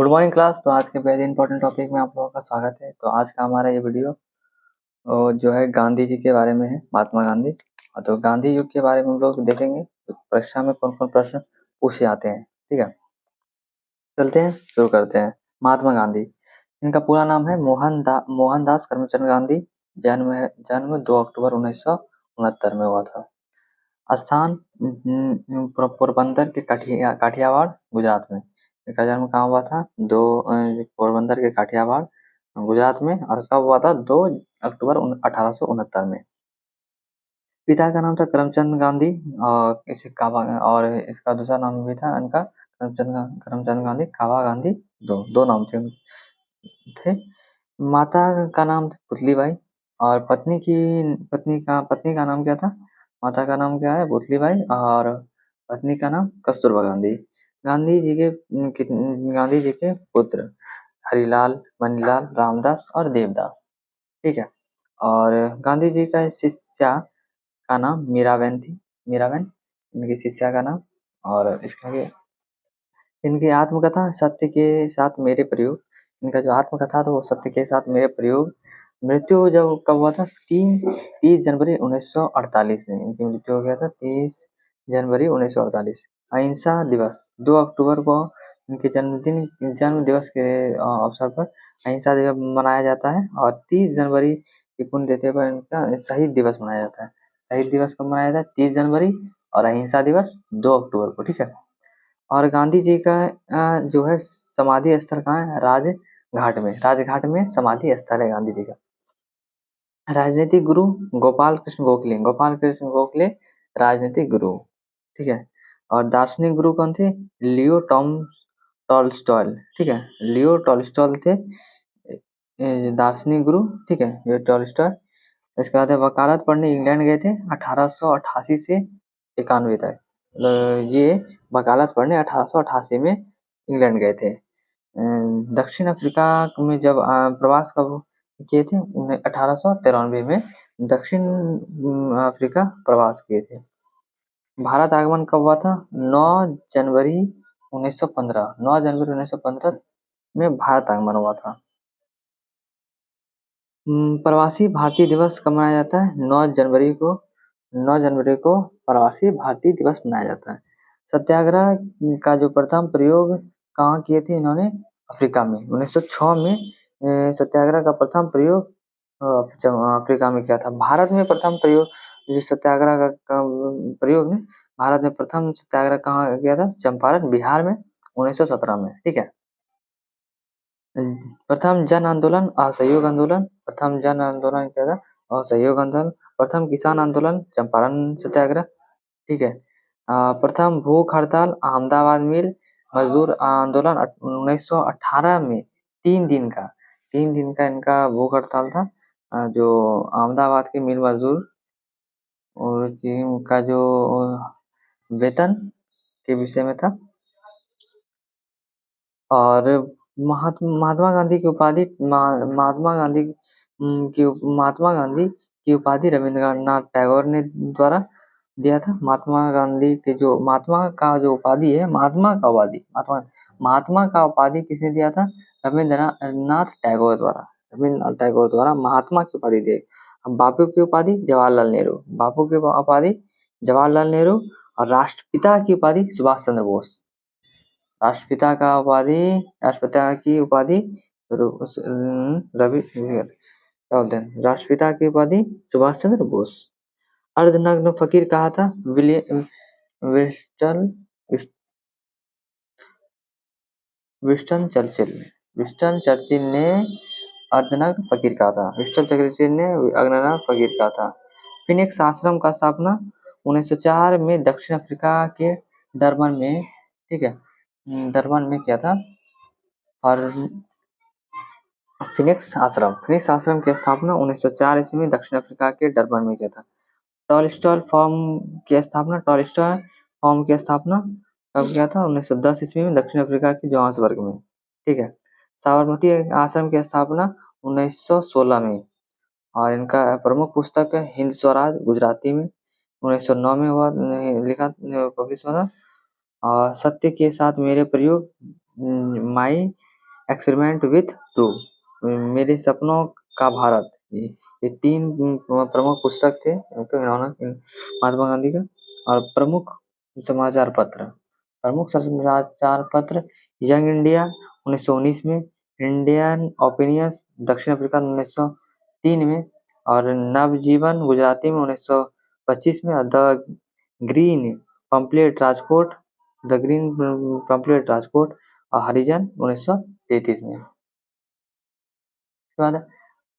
Good morning class. तो आज के पहले इंपॉर्टेंट टॉपिक में आप लोगों का स्वागत है। तो आज का हमारा ये वीडियो जो है गांधी जी के बारे में है, महात्मा गांधी। तो गांधी युग के बारे में हम लोग देखेंगे तो परीक्षा में कौन कौन प्रश्न पूछे जाते हैं। ठीक है, चलते हैं, शुरू करते हैं। महात्मा गांधी, इनका पूरा नाम है मोहनदास करमचंद गांधी। जन्म 2 अक्टूबर 1969 में हुआ था। स्थान पोरबंदर के काठियावाड़, गुजरात में। इनका जन्म कहाँ हुआ था? पोरबंदर के काठियावाड़, गुजरात में। और कब हुआ था? 2 अक्टूबर 1869 में। पिता का नाम था करमचंद गांधी, और इसे काबा, और इसका दूसरा नाम भी था इनका करमचंद गांधी, काबा गांधी। दो दो नाम थे। माता का नाम था पुतलीबाई, और पत्नी का नाम क्या था? माता का नाम क्या है? पुतलीबाई, और पत्नी का नाम कस्तूरबा गांधी। गांधी जी के पुत्र हरिलाल, मनीलाल, रामदास और देवदास। ठीक है। और गांधी जी का शिष्या का नाम मीराबेन थी। मीराबेन इनकी शिष्या का नाम। और इसका इनकी आत्मकथा सत्य के साथ मेरे प्रयोग। इनका जो आत्मकथा था वो सत्य के साथ मेरे प्रयोग। मृत्यु जब कब हुआ था? 30 जनवरी 1948 में इनकी मृत्यु हो गया था। 30 जनवरी 1948। अहिंसा दिवस 2 अक्टूबर को इनके जन्म दिवस के अवसर पर अहिंसा दिवस मनाया जाता है। और 30 जनवरी की पुण्यतिथि पर इनका शहीद दिवस मनाया जाता है। शहीद दिवस कब मनाया जाता है? 30 जनवरी। और अहिंसा दिवस 2 अक्टूबर को। ठीक है। और गांधी जी का जो है समाधि स्थल कहाँ है? राजघाट में समाधि स्थल है गांधी जी का। राजनीतिक गुरु गोपाल कृष्ण गोखले राजनीतिक गुरु। ठीक है। और दार्शनिक गुरु कौन थे? Leo Tolstoy. ठीक है, लियो टॉल्स्टॉय थे दार्शनिक गुरु। ठीक है, लियो टॉल्स्टॉय। इसके बाद वकालत पढ़ने इंग्लैंड गए थे 1888 से 91 तक। ये वकालत पढ़ने 1888 में इंग्लैंड गए थे। दक्षिण अफ्रीका में जब प्रवास कब किए थे? 1893 में दक्षिण अफ्रीका प्रवास किए थे। भारत आगमन कब हुआ था? 9 जनवरी 1915। 9 जनवरी 1915 में भारत आगमन हुआ था। प्रवासी भारतीय दिवस कब मनाया जाता है? 9 जनवरी को प्रवासी भारतीय दिवस मनाया जाता है। सत्याग्रह का जो प्रथम प्रयोग कहाँ किए थे इन्होंने? अफ्रीका में। 1906 में सत्याग्रह का प्रथम प्रयोग अफ्रीका में किया था। भारत में प्रथम प्रयोग जो सत्याग्रह का प्रयोग ने भारत में प्रथम सत्याग्रह कहाँ किया था? चंपारण, बिहार में 1917 में। ठीक है। प्रथम जन आंदोलन असहयोग आंदोलन। प्रथम जन आंदोलन क्या था? असहयोग आंदोलन। प्रथम किसान आंदोलन चंपारण सत्याग्रह। ठीक है। प्रथम भूख हड़ताल अहमदाबाद मिल मजदूर आंदोलन 1918 में। 3 दिन का इनका भूख हड़ताल था, जो अहमदाबाद के मिल मजदूर और का जो वेतन के विषय में था। और महात्मा गांधी की उपाधि रविंद्रनाथ टैगोर ने द्वारा दिया था। महात्मा का जो उपाधि है, महात्मा का उपाधि किसने दिया था? रविंद्रनाथ टैगोर द्वारा महात्मा की उपाधि दी। बापू की उपाधि जवाहरलाल नेहरू। और राष्ट्रपिता की उपाधि सुभाष चंद्र बोस। राष्ट्रपिता की उपाधि राष्ट्रपिता की उपाधि सुभाष चंद्र बोस। अर्धनग्न फकीर कहा था? विंस्टन चर्चिल ने अर्धनग्न फकीर कहा था। विंस्टन चर्चिल ने अर्धनग्न फकीर कहा था। फिनिक्स आश्रम का स्थापना 1904 में दक्षिण अफ्रीका के डरबन में। ठीक है, डरबन में किया था। और फिनिक्स आश्रम की स्थापना 1904 ईस्वी में दक्षिण अफ्रीका के डरबन में किया था। टॉलस्टॉय फॉर्म की स्थापना कब किया था? 1910 ईस्वी में दक्षिण अफ्रीका के जोहान्सबर्ग में। ठीक है। साबरमती आश्रम की स्थापना 1916 में। और इनका प्रमुख पुस्तक है हिंद स्वराज, गुजराती में 1909 में हुआ, पब्लिश हुआ था। और सत्य के साथ मेरे प्रयोग, माई एक्सपेरिमेंट विथ ट्रू, मेरे सपनों का भारत, ये तीन प्रमुख पुस्तक थे तो इन्होंने महात्मा गांधी का। और समाचार पत्र प्रमुख समाचार पत्र यंग इंडिया 1919 में, इंडियन ओपिनियंस दक्षिण अफ्रीका 1903 में, और नवजीवन गुजराती में 1925 में, green pamphlet Rajkot the green pamphlet Rajkot और हरिजन 1933 में। उसके बाद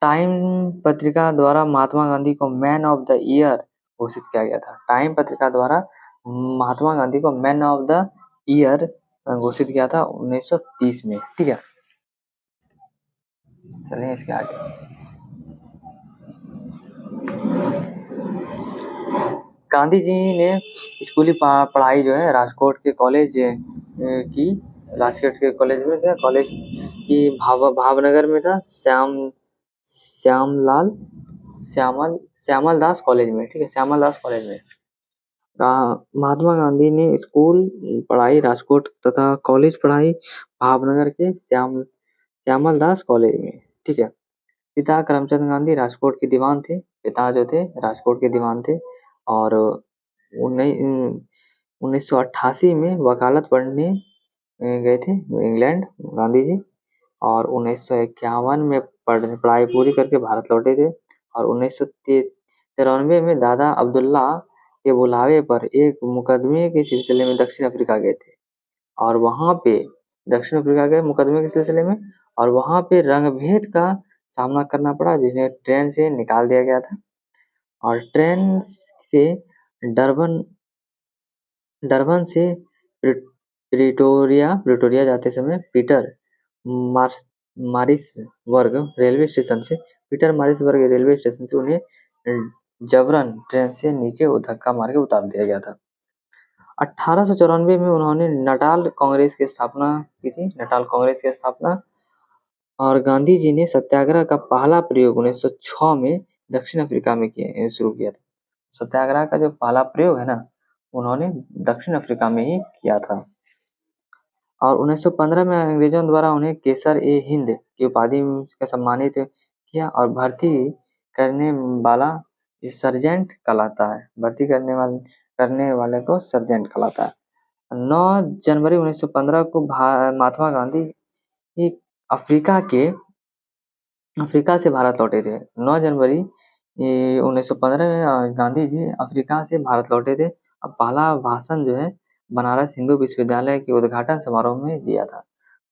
टाइम पत्रिका द्वारा महात्मा गांधी को मैन ऑफ द ईयर घोषित किया गया था। टाइम पत्रिका द्वारा महात्मा गांधी को मैन ऑफ द ईयर घोषित किया था 1930 में। ठीक है, चलिए इसके आगे। गांधी जी ने स्कूली पढ़ाई जो है राजकोट के कॉलेज की, राजकोट के कॉलेज में था, कॉलेज की भावनगर में था, श्यामल दास कॉलेज में। ठीक है, श्यामल दास कॉलेज में महात्मा गांधी ने स्कूल पढ़ाई राजकोट तथा कॉलेज पढ़ाई भावनगर के श्यामल दास कॉलेज में। ठीक है, पिता करमचंद गांधी राजकोट के दीवान थे, पिता जो थे राजकोट के दीवान थे, और 1988 में वकालत पढ़ने गए थे इंग्लैंड गांधी जी, और 1951 में पढ़ाई पूरी करके भारत लौटे थे, और 1993 में दादा अब्दुल्ला के बुलावे पर एक मुकदमे के सिलसिले में दक्षिण अफ्रीका गए थे, और वहां पे दक्षिण अफ्रीका गए मुकदमे के सिलसिले में, और वहां पे रंगभेद का सामना करना पड़ा, जिन्हें ट्रेन से निकाल दिया गया था, और ट्रेन से डरबन से प्रिटोरिया जाते समय मारिसबर्ग रेलवे स्टेशन से उन्हें जबरन ट्रेन से नीचे धक्का मार के उतार दिया गया था। 1894 में उन्होंने नटाल कांग्रेस की स्थापना और गांधी जी ने सत्याग्रह का पहला प्रयोग 1906 में दक्षिण अफ्रीका में शुरू किया था। सत्याग्रह का जो पहला प्रयोग है ना, उन्होंने दक्षिण अफ्रीका में ही किया था। और 1915 में अंग्रेजों द्वारा उन्हें केसर ए हिंद की उपाधि से सम्मानित किया, और भर्ती करने वाला सर्जेंट कहलाता है, भर्ती करने वाले को सर्जेंट कहलाता है। 9 जनवरी 1915 को महात्मा गांधी अफ्रीका से भारत लौटे थे। 9 जनवरी 1915 में गांधी जी अफ्रीका से भारत लौटे थे। अब पहला भाषण जो है बनारस हिंदू विश्वविद्यालय के उद्घाटन समारोह में दिया था।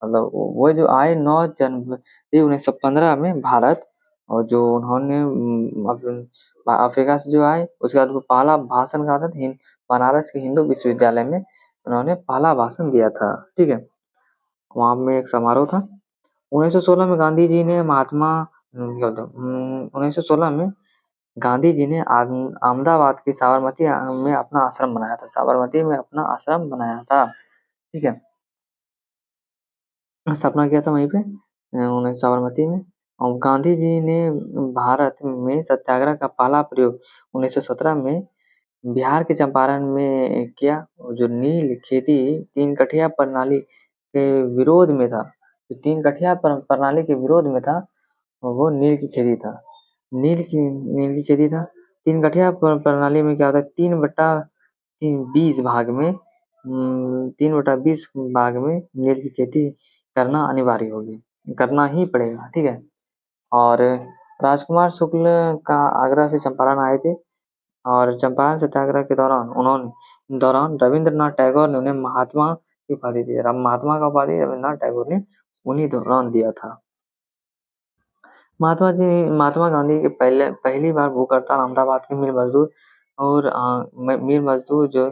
मतलब वो जो आए 9 जनवरी 1915 में भारत, और जो उन्होंने अफ्रीका से जो आए उसके बाद वो पहला भाषण कहा था बनारस के हिंदू विश्वविद्यालय में उन्होंने पहला भाषण दिया था। ठीक है, वहां में एक समारोह था। 1916 में गांधी जी ने अहमदाबाद की साबरमती में अपना आश्रम बनाया था। ठीक है, स्थापना किया था वहीं पे साबरमती में। और गांधी जी ने भारत में सत्याग्रह का पहला प्रयोग 1917 में बिहार के चंपारण में किया। जो नील खेती तीन कठिया प्रणाली के विरोध में था, वो नील की खेती था। नील की खेती था। 3 गठिया प्रणाली में क्या होता है, 3/20 भाग में नील की खेती करना अनिवार्य होगी, करना ही पड़ेगा। ठीक है, और राजकुमार शुक्ल का आगरा से चंपारण आए थे, और चंपारण सत्याग्रह के दौरान रविंद्रनाथ टैगोर ने उन्हें महात्मा की उपाधि दी। महात्मा का उपाधि रविंद्रनाथ टैगोर ने उन्हीं दौरान दिया था। महात्मा गांधी के पहली बार भूख हड़ताल अहमदाबाद के मिल मजदूर जो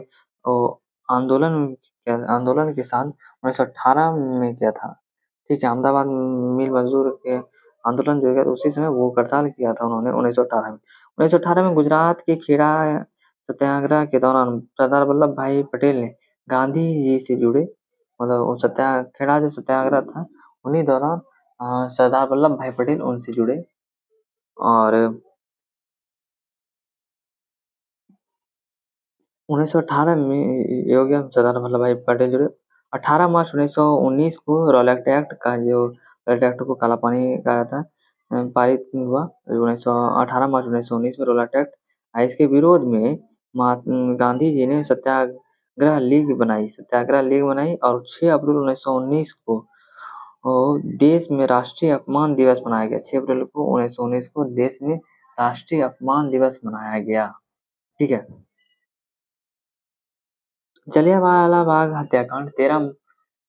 आंदोलन के साथ 1918 में किया था। ठीक है, अहमदाबाद मिल मजदूर के आंदोलन जो है उसी समय भूख हड़ताल किया था उन्होंने 1918 में गुजरात के खेड़ा सत्याग्रह के दौरान सरदार वल्लभ भाई पटेल ने गांधी जी से जुड़े, मतलब खेड़ा जो सत्याग्रह था उन्हीं दौरान सरदार वल्लभ भाई पटेल उनसे जुड़े। और 1918 में सरदार वल्लभ भाई पटेल जुड़े। 18 मार्च 1919 को रॉलेट एक्ट का जो रॉलेट एक्ट को काला पानी कहा था पारित हुआ। 18 मार्च 1919 में रॉलेट एक्ट। इसके विरोध में गांधी जी ने सत्याग्रह लीग बनाई और 6 अप्रैल 1919 को देश में राष्ट्रीय अपमान दिवस मनाया गया। 6 अप्रैल को 1919 को देश में राष्ट्रीय अपमान दिवस मनाया गया। ठीक है। जलियांवाला बाग हत्याकांड 13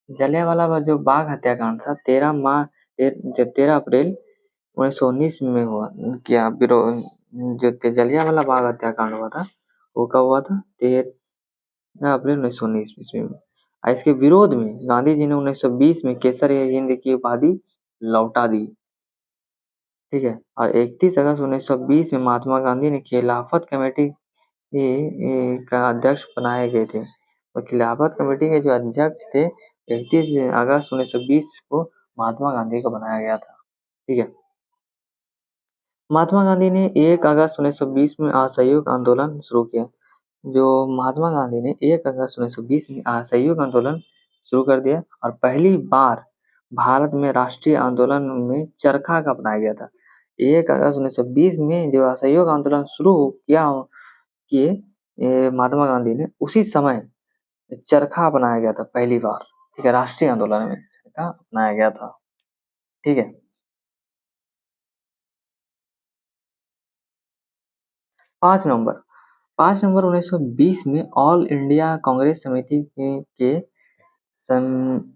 जलियांवाला बाग जो बाग हत्याकांड था 13 अप्रैल 1919 में हुआ। क्या विरोध जो जलियांवाला बाग हत्याकांड हुआ था वो कब हुआ था? 13 अप्रैल 1919 ईस्वी में। इसके विरोध में गांधी जी ने 1920 में केसर हिंद की उपाधि लौटा दी। ठीक है। और 31 अगस्त 1920 में महात्मा गांधी ने खिलाफत कमेटी का अध्यक्ष बनाए गए थे। और खिलाफत कमेटी के जो अध्यक्ष थे 31 अगस्त 1920 को महात्मा गांधी को बनाया गया था। ठीक है। महात्मा गांधी ने 1 अगस्त 1920 में असहयोग आंदोलन शुरू किया। जो महात्मा गांधी ने 1 अगस्त 1920 में असहयोग आंदोलन शुरू कर दिया और पहली बार भारत में राष्ट्रीय आंदोलन में चरखा का अपनाया गया था। 1 अगस्त 1920 में जो असहयोग आंदोलन शुरू किए महात्मा गांधी ने, उसी समय चरखा अपनाया गया था पहली बार। ठीक है। राष्ट्रीय आंदोलन में चरखा अपनाया गया था। ठीक है। 5 नवंबर 5 नवंबर 1920 में ऑल इंडिया कांग्रेस समिति के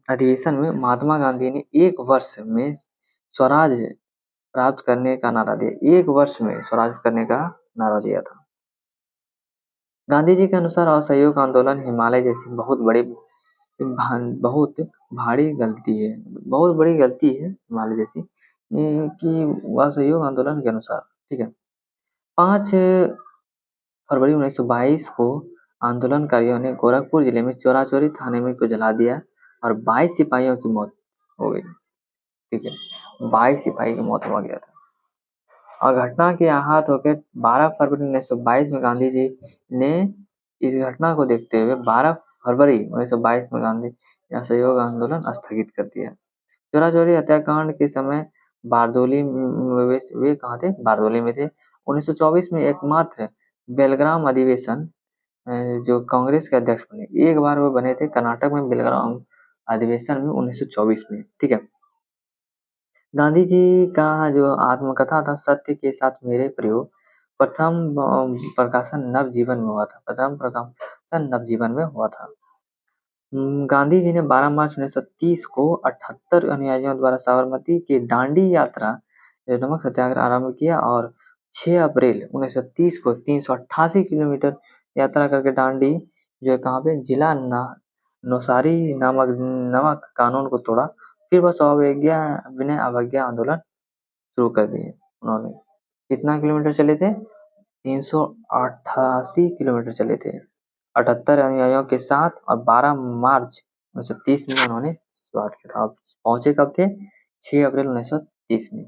अधिवेशन में महात्मा गांधी ने 1 वर्ष में स्वराज प्राप्त करने का नारा दिया। 1 वर्ष में स्वराज करने का नारा दिया था। गांधी जी के अनुसार असहयोग आंदोलन हिमालय जैसी बहुत भारी गलती है, बहुत बड़ी गलती है हिमालय जैसी कि असहयोग आंदोलन के अनुसार। ठीक है। 5 फरवरी 1922 को आंदोलनकारियों ने गोरखपुर जिले में चोरा-चोरी थाने में को जला दिया और 22 सिपाहियों की मौत हो गई। ठीक है। 22 सिपाही की मौत हो गया था। और घटना के आहत होकर 12 फरवरी 1922 में गांधी जी ने इस घटना को देखते हुए 12 फरवरी 1922 में गांधी असहयोग आंदोलन स्थगित कर दिया। चोरा चोरी हत्याकांड के समय बारदोली वे कहाँ थे? बारदोली में थे। 1924 में एकमात्र बेलग्राम अधिवेशन जो कांग्रेस के अध्यक्ष बने, एक बार वो बने थे कर्नाटक में बेलग्राम अधिवेशन में 1924 में। ठीक है। गांधी जी का जो आत्मकथा था सत्य के साथ मेरे प्रयोग प्रथम प्रकाशन नवजीवन में हुआ था। प्रथम प्रकाशन नवजीवन में हुआ था। गांधी जी ने 12 मार्च 1930 को 78 अनुयायियों द्वारा साबरमती की दांडी यात्रा नमक सत्याग्रह आरंभ किया और 6 अप्रैल 1930 को 388 किलोमीटर यात्रा करके दांडी जो है कहाँ पे जिला नौसारी नमक कानून को तोड़ा। फिर वह अवज्ञा विनय अवज्ञा आंदोलन शुरू कर दिए उन्होंने। कितना किलोमीटर चले थे? 388 किलोमीटर चले थे 78 अनुयायियों के साथ और 12 मार्च 1930 में उन्होंने शुरुआत किया था। पहुंचे कब थे? 6 अप्रैल 1930 में।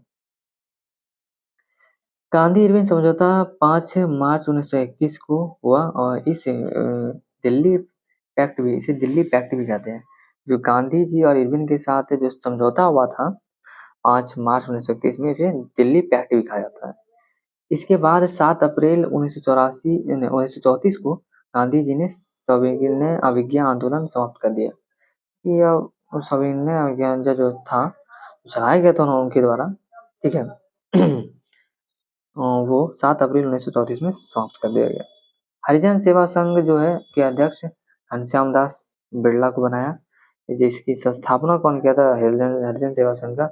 गांधी इरविन समझौता 5 मार्च 1931 को हुआ और इसे दिल्ली पैक्ट भी कहते हैं। जो गांधी जी और इरविन के साथ जो समझौता हुआ था 5 मार्च 1931 में, इसे दिल्ली पैक्ट भी कहा जाता है। इसके बाद 7 अप्रैल 1934 को गांधी जी ने सविनय अवज्ञा आंदोलन समाप्त कर दिया। यह सविनय अवज्ञा जो था चलाया गया था उनके द्वारा। ठीक है। वो 7 अप्रैल 1934 में समाप्त कर दिया गया। हरिजन सेवा संघ जो है के अध्यक्ष घनश्याम दास बिरला को बनाया, जिसकी संस्थापना कौन किया था? हरिजन सेवा संघ का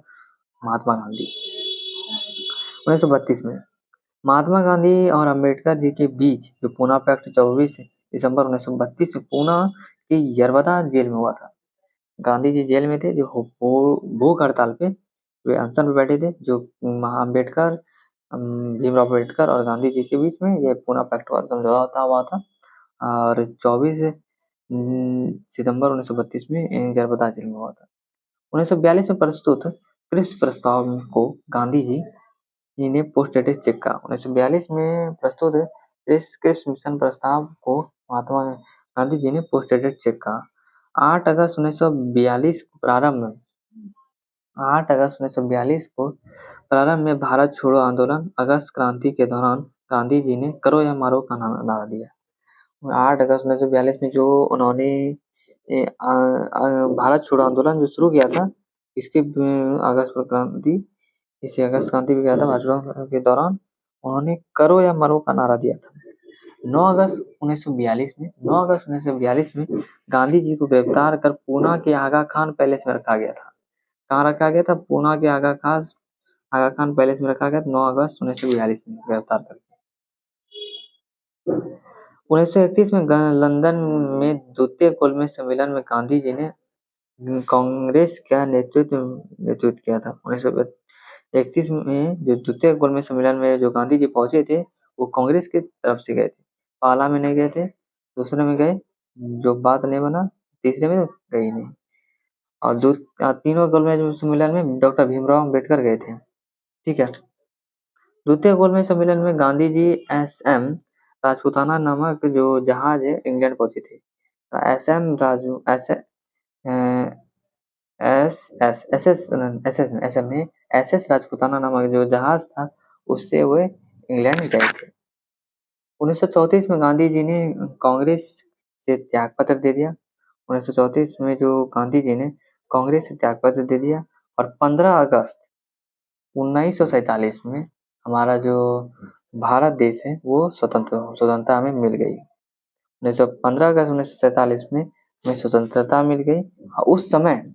महात्मा गांधी। 1932 में महात्मा गांधी और अंबेडकर जी के बीच जो पूना पैक्ट 24 दिसंबर 1932 में पूना की यरवदा जेल में हुआ था। गांधी जी जेल में थे, जो भूख हड़ताल पे वे अनशन पे बैठे थे। जो अम्बेडकर भीमराव अम्बेडकर और गांधी जी के बीच में ये पूना पैक्ट हुआ समझौता हुआ था और 24 सितंबर 1932 में यरवदा जेल में हुआ था। 1942 में प्रस्तुत क्रिप्स प्रस्ताव को गांधी जी ने पोस्ट डेटेड चेक का। 1942 में प्रस्तुत क्रिप्स मिशन प्रस्ताव को महात्मा गांधी जी ने पोस्ट डेटेड चेक का। 8 अगस्त 1942 को प्रारंभ में 8 अगस्त 1942 को प्रारंभ में भारत छोड़ो आंदोलन अगस्त क्रांति के दौरान गांधी जी ने करो या मारो का नारा दिया। 8 अगस्त 1942 में जो उन्होंने भारत छोड़ो आंदोलन जो शुरू किया था, इसके अगस्त क्रांति इसे अगस्त क्रांति भी किया था। भारत छोड़ो के दौरान उन्होंने करो या मरो का नारा दिया था। 9 अगस्त 1942 में गांधी जी को गिरफ्तार कर पूना के आगा खान पैलेस में रखा गया था। कहाँ रखा गया था? पूना के आगा खान पैलेस में रखा गया था 9 अगस्त 1942 में गिरफ्तार करके। 1931 में लंदन में द्वितीय गोलमेज सम्मेलन में गांधी जी ने कांग्रेस का नेतृत्व किया था। 1931 में जो द्वितीय गोलमेज सम्मेलन में जो गांधी जी पहुंचे थे, वो कांग्रेस की तरफ से गए थे। पहला में नहीं गए थे, दूसरे में गए, जो बात नहीं बना, तीसरे में गए ही नहीं। और तीनों गोलमेज सम्मेलन में डॉक्टर भीमराव अम्बेडकर गए थे। ठीक है। द्वितीय गोलमेज सम्मेलन में गांधी जी एस.एम. राजपूताना नामक जो जहाज है इंग्लैंड पहुंचे थे। एस.एम. एस.एस. राजपूताना नामक जो जहाज था, उससे वे इंग्लैंड गए थे। 1934 में गांधी जी ने कांग्रेस से त्यागपत्र दे दिया। 1934 में जो गांधी जी ने कांग्रेस से त्यागपत्र दे दिया और 15 अगस्त 1947 में हमारा जो भारत देश है वो स्वतंत्रता हमें मिल गई। 15 अगस्त 1947 में हमें स्वतंत्रता मिल गई। उस समय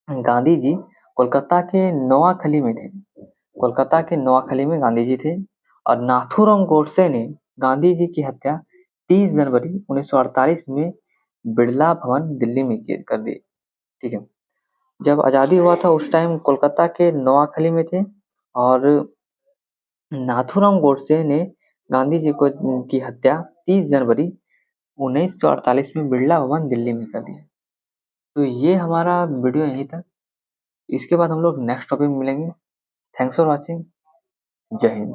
गांधी जी कोलकाता के नोआखली में थे। कोलकाता के नोआखली में गांधी जी थे और नाथूराम गोडसे ने गांधी जी की हत्या 30 जनवरी 1948 में बिड़ला भवन दिल्ली में कर दी। ठीक है। जब आज़ादी हुआ था उस टाइम कोलकाता के नोआखली में थे और नाथूराम गोडसे ने गांधी जी की हत्या 30 जनवरी 1948 में बिड़ला भवन दिल्ली में कर दिया। तो ये हमारा वीडियो यहीं तक। इसके बाद हम लोग नेक्स्ट टॉपिक में मिलेंगे। Thanks for watching. जय हिंद।